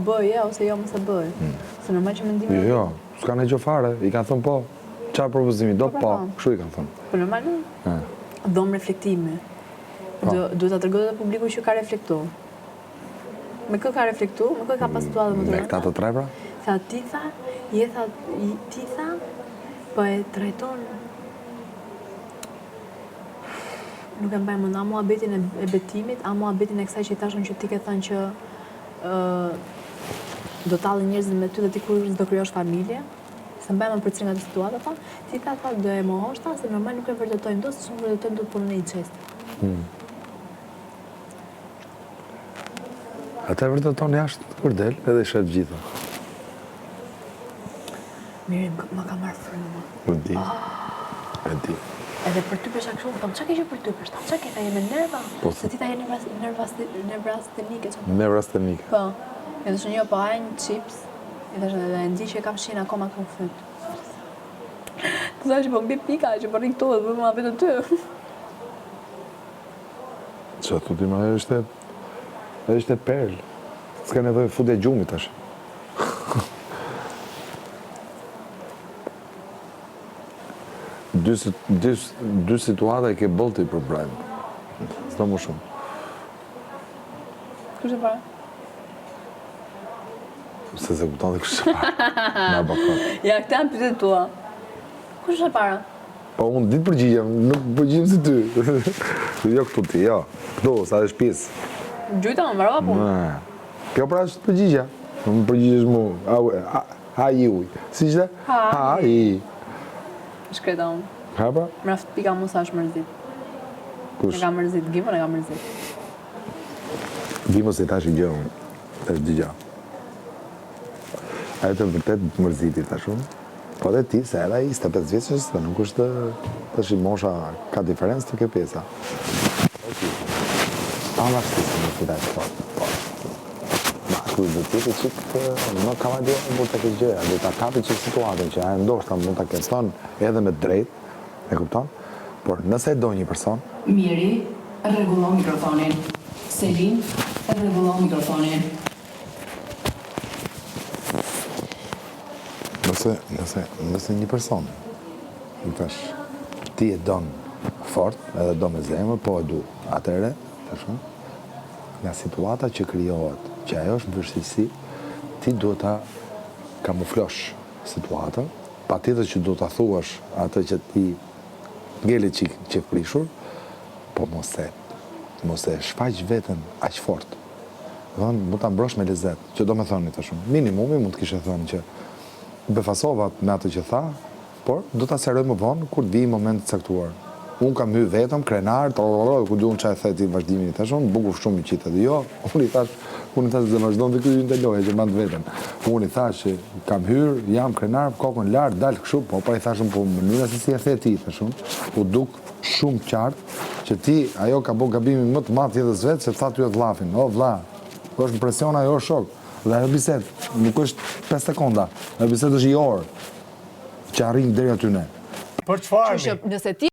bëje ose jo mos e bëj. Se normal që mendimi. Jo, s'ka ne gjë fare, i kanë thënë po. Çfarë propozimi do po, kështu i kanë thënë. Po normal. Dhom reflektimi. Duhet ta tregoj edhe publiku që ka reflektuar. Me kë ka reflektuar, me kë ka pas situata më të rënda. Me këta të tre pra? Tha ti tha, po e trajton. Nuk e mbaj mend, a muhabetin e betimit, a muhabetin e kësaj që i tashun që ti ke thënë që do tallen njerëzit me ty dhe ti kur do krijosh familje. Se mbaj mend për nga të situata, tha, ti tha do e mohosh ta, se normal nuk e vërtetojmë dot, se nuk vërtetojmë dot punën e i çest. Ata e vërteton jashtë kur del edhe i shet gjitha. Mirim, ma ka marrë frymë. E di. Edhe për ty pesha kështu, thom, çka ke që për ty pesha? Çka ke tha jemi nerva? Se ti tha je nevrastenike. Nevrastenike. Po. Edhe thashë jo, po hajnë chips. Edhe thashë e ndi që e kam shinë akoma këtu në fyt. Të thashë po mbi pika që po rri këtu dhe bëjmë ma vetën ty. Që tu ti ma ishte perl. S'ka nevojë futje gjumit tash. Dy situata i ke bëllti për brajmë. S'ta më shumë. Kush e para? Se kupton dhe kush e para. Na bakon. Ja, këta janë pyetjet tua. Kush e para? Po unë ditë përgjigjem, nuk përgjigjem si ty. Jo këtu ti, jo. Këtu, sa është pjesë. Gjujta më mbarova punë. Kjo pra është përgjigja. Nuk më përgjigjesh mu. Ha i uj. Si qëte? Ha i. Shkreta unë. Ha pra? Mraft pika mu sa është mërzit. Kush? E ka mërzit, Gimon e ka mërzit. Gimon se tash i gjë unë. Tash digja. Ajo të vërtet të mërziti tash unë. Po dhe ti, se edhe i 25 vjeçës, dhe nuk është të shimosha ka diferencë të ke pjesa. Pa më ashtisë në të dajtë fort. Ma, ku dhe tjetë qikë në kam ajde mund të këtë gjëja, dhe ta kapi qikë situatën që aje ndoshta mund të këtë thonë edhe me drejt, e kupton? Por nëse do një person... Miri, rregullon mikrofonin. Selin, rregullon mikrofonin. Nëse një person, ti e don fort, edhe do me zemër, po e du, atëre, nga situata që krijohet, që ajo është vështirësi, ti duhet ta kamuflosh situatën, patjetër që duhet ta thuash atë që ti ngele që prishur, po mos e shfaq veten aq fort. Mund ta mbrosh me lezet, që do me thoni tash. Minimumi mund të kishe thënë që befasova me atë që tha, por do ta seroj më vonë kur vi moment të caktuar. Unë kam hyrë vetëm, krenar, ku du unë çaj theti vazhdimin i thashon, bukur shumë i qitë edhe jo, unë i thash dhe vazhdon dhe këtë të loje që mandë vetën. Unë i thash që kam hyrë, jam krenar, kokën lartë, dalë kështu, po pa i thashun po mënyra se si e the ti, thashun, u duk shumë qartë që ti, ajo ka bo gabimin më të madh tjetës vetë, se tha ty e vllafin, o vlla, është në presion, ajo është shok. Dhe ajo biset, nuk është 5 sekonda, ajo biset është i orë që arrin deri aty ne. Për çfarë? Nëse ti